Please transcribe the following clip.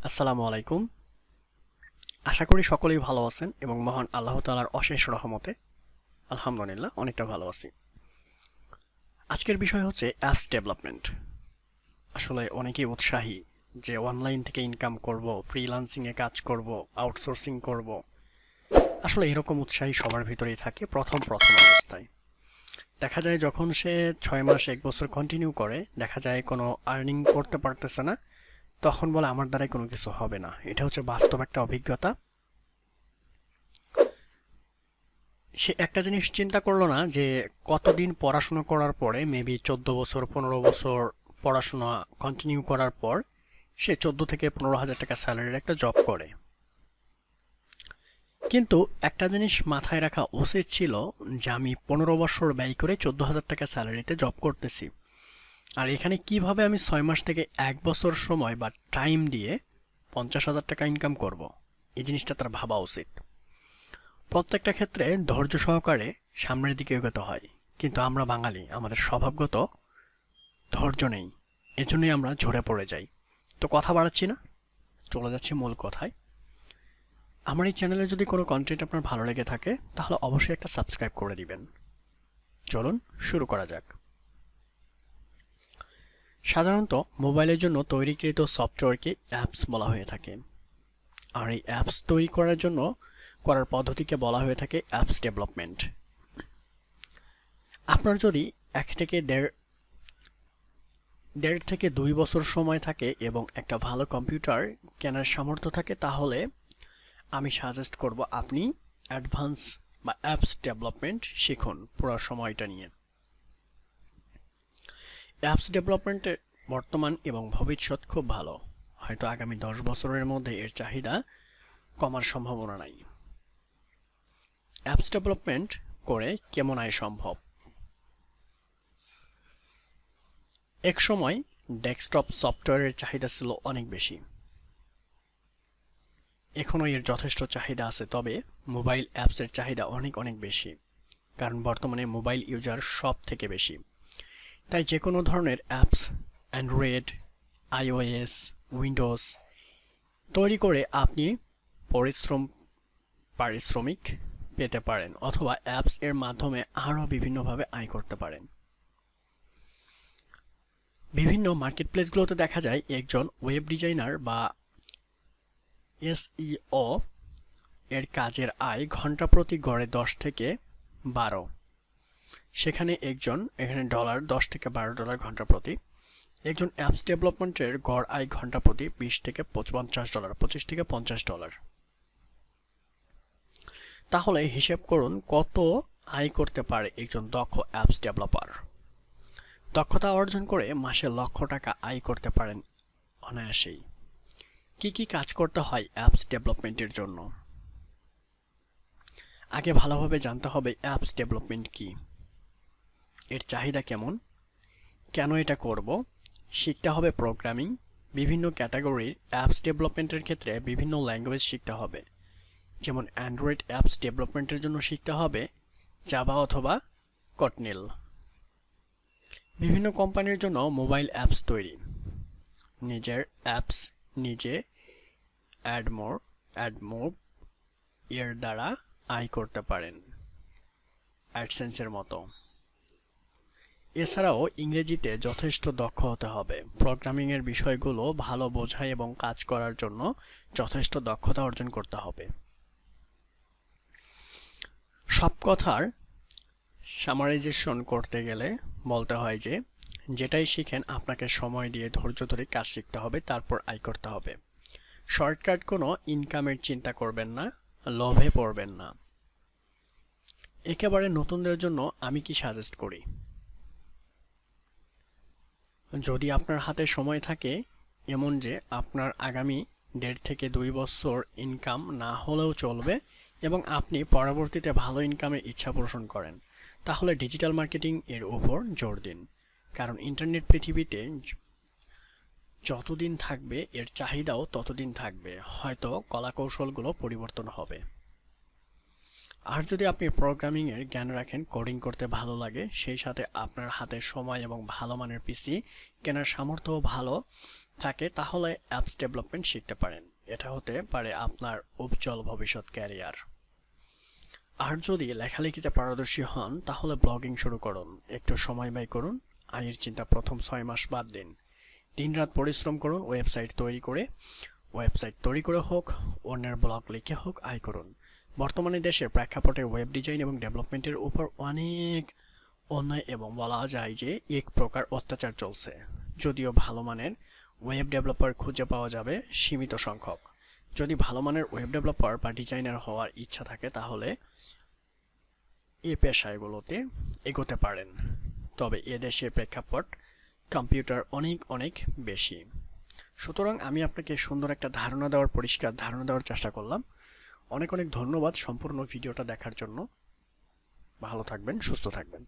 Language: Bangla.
আসসালামু আলাইকুম। আশা করি সকলেই ভালো আছেন এবং মহান আল্লাহ তাআলার অশেষ রহমতে আলহামদুলিল্লাহ অনেকটা ভালো আছি। আজকের বিষয় হচ্ছে অ্যাপস ডেভেলপমেন্ট। আসলে অনেকেই উৎসাহী যে অনলাইন থেকে ইনকাম করব, ফ্রিল্যান্সিং এ কাজ করব, আউটসোর্সিং করব। আসলে এরকম উৎসাহী সবার ভিতরেই থাকে প্রথম অবস্থায়। দেখা যায় যখন সে 6 মাস 1 বছর কন্টিনিউ করে, দেখা যায় কোনো আর্নিং করতে পারতেছে না, তখন বলে আমার দ্বারাই কোনো কিছু হবে না। এটা হচ্ছে বাস্তব একটা অভিজ্ঞতা। সে একটা জিনিস চিন্তা করলো না যে কতদিন পড়াশোনা করার পরে মেবি 14 বছর 15 বছর পড়াশোনা কন্টিনিউ করার পর সে 14 থেকে 15 হাজার টাকা স্যালারির একটা জব করে। কিন্তু একটা জিনিস মাথায় রাখা উচিত ছিল যে আমি 15 বছর ব্যয় করে 14 হাজার টাকা স্যালারিতে জব করতেছি, আর এখানে কিভাবে আমি 6 মাস থেকে 1 বছর সময় বা টাইম দিয়ে 50 হাজার টাকা ইনকাম করব। এই জিনিসটা তার ভাবা উচিত। প্রত্যেকটা ক্ষেত্রে ধৈর্য সহকারে সামনের দিকে এগোতে হয়, কিন্তু আমরা বাঙালি, আমাদের স্বভাবগত ধৈর্য নেই। এজন্যই আমরা ঝরে পড়ে যাই। তো কথা বাড়াচ্ছি না, চলে যাচ্ছি মূল কথায়। আমার এই চ্যানেলে যদি কোনো কন্টেন্ট আপনার ভালো লেগে থাকে তাহলে অবশ্যই একটা সাবস্ক্রাইব করে দিবেন। চলুন শুরু করা যাক। সাধারণত মোবাইলের জন্য তৈরিকৃত সফটওয়্যারকে অ্যাপস বলা হয়ে থাকে, আর এই অ্যাপস তৈরি করার পদ্ধতিকে বলা হয়ে থাকে অ্যাপস ডেভেলপমেন্ট। আপনার যদি 1 থেকে 1.5 থেকে 2 বছর সময় থাকে এবং একটা ভালো কম্পিউটার কেনার সামর্থ্য থাকে, তাহলে আমি সাজেস্ট করব আপনি অ্যাডভান্স বা অ্যাপস ডেভেলপমেন্ট শিখুন পুরো সময়টা নিয়ে। অ্যাপস ডেভেলপমেন্টের বর্তমান এবং ভবিষ্যৎ খুব ভালো। হয়তো আগামী 10 বছরের মধ্যে এর চাহিদা কমার সম্ভাবনা নাই। অ্যাপস ডেভেলপমেন্ট করে কেমন আয় সম্ভব? এক সময় ডেস্কটপ সফটওয়্যারের চাহিদা ছিল অনেক বেশি। এখনও এর যথেষ্ট চাহিদা আছে, তবে মোবাইল অ্যাপসের চাহিদা অনেক অনেক বেশি, কারণ বর্তমানে মোবাইল ইউজার সব থেকে বেশি। তাই যে কোনো ধরনের অ্যাপস, অ্যান্ড্রয়েড, আইওএস, উইন্ডোজ তৈরি করে আপনি পারিশ্রমিক পেতে পারেন, অথবা অ্যাপস এর মাধ্যমে আরও বিভিন্নভাবে আয় করতে পারেন। বিভিন্ন মার্কেটপ্লেসগুলোতে দেখা যায় একজন ওয়েব ডিজাইনার বা এসইও এর কাজের আয় ঘন্টা প্রতি গড়ে 10 থেকে 12। এখানে ডলার 10 থেকে $12 ঘন্টা প্রতি। একজন অ্যাপস ডেভেলপমেন্টের গড় আয় ঘন্টা প্রতি $20 থেকে $50, $25 থেকে $50। তাহলে হিসেব করুন কত আয় করতে পারে একজন দক্ষ অ্যাপস ডেভেলপার। দক্ষতা অর্জন করে মাসে লক্ষ টাকা আয় করতে পারেন অনায়াসেই। কি কি কাজ করতে হয় অ্যাপস ডেভেলপমেন্টের জন্য? আগে ভালোভাবে জানতে হবে অ্যাপস ডেভেলপমেন্ট কি, এর চাহিদা কেমন, কেন এটা করব। শিখতে হবে প্রোগ্রামিং। বিভিন্ন ক্যাটাগরির অ্যাপস ডেভেলপমেন্টের ক্ষেত্রে বিভিন্ন ল্যাঙ্গুয়েজ শিখতে হবে। যেমন অ্যান্ড্রয়েড অ্যাপস ডেভেলপমেন্টের জন্য শিখতে হবে জাভা অথবা কটনেল। বিভিন্ন কোম্পানির জন্য মোবাইল অ্যাপস তৈরি। নিজের অ্যাপস নিজে অ্যাডমোর এর দ্বারা আয় করতে পারেন, অ্যাডসেন্সের মতো। এছাড়াও ইংরেজিতে যথেষ্ট দক্ষ হতে হবে। প্রোগ্রামিং এর বিষয়গুলো ভালো বোঝা এবং কাজ করার জন্য যথেষ্ট দক্ষতা অর্জন করতে হবে। সব কথার সামারাইজেশন করতে গেলে বলতে হয় যে যেটাই শিখেন আপনাকে সময় দিয়ে ধৈর্য ধরে কাজ শিখতে হবে, তারপর আয় করতে হবে। শর্টকাট কোনো ইনকামের চিন্তা করবেন না, লোভে পড়বেন না। একেবারে নতুনদের জন্য আমি কি সাজেস্ট করি? যদি আপনার হাতে সময় থাকে, এমন যে আপনার আগামী 1.5 থেকে 2 বছর ইনকাম না হলেও চলবে এবং আপনি পরবর্তীতে ভালো ইনকামের ইচ্ছা পোষণ করেন, তাহলে ডিজিটাল মার্কেটিং এর উপর জোর দিন। কারণ ইন্টারনেট পৃথিবীতে যতদিন থাকবে এর চাহিদাও ততদিন থাকবে, হয়তো কলাকৌশলগুলো পরিবর্তন হবে। আর যদি আপনি প্রোগ্রামিং এর জ্ঞান রাখেন, কোডিং করতে ভালো লাগে, সেই সাথে আপনার হাতে সময় এবং ভালো মানের পিসি কেনার সামর্থ্য ভালো, থাকে তাহলে অ্যাপস ডেভেলপমেন্ট শিখতে পারেন। এটা হতে পারে আপনার উজ্জ্বল ভবিষ্যৎ ক্যারিয়ার। আর যদি লেখালেখিতে পারদর্শী হন তাহলে ব্লগিং শুরু করুন। একটু সময় ব্যয় করুন। আয়ের চিন্তা প্রথম 6 মাস বাদ দিন। দিনরাত পরিশ্রম করুন। ওয়েবসাইট তৈরি করে হোক, অন্যের ব্লগ লিখে হোক, আয় করুন। বর্তমানে দেশের প্রেক্ষাপটে ওয়েব ডিজাইন এবং ডেভেলপমেন্টের উপর অনেক অন্যায় এবং বলা যায় যে এক প্রকার অত্যাচার চলছে। যদিও ভালো মানের ওয়েব ডেভেলপার খুঁজে পাওয়া যাবে সীমিত সংখ্যক। যদি ভালো মানের ওয়েব ডেভেলপার বা ডিজাইনার হওয়ার ইচ্ছা থাকে তাহলে এই পেশাগুলোতে এগোতে পারেন। তবে এদেশের প্রেক্ষাপট কম্পিউটার অনেক অনেক বেশি। সুতরাং আমি আপনাকে সুন্দর একটা পরিষ্কার ধারণা দেওয়ার চেষ্টা করলাম। অনেক অনেক ধন্যবাদ সম্পূর্ণ ভিডিওটা দেখার জন্য। ভালো থাকবেন, সুস্থ থাকবেন।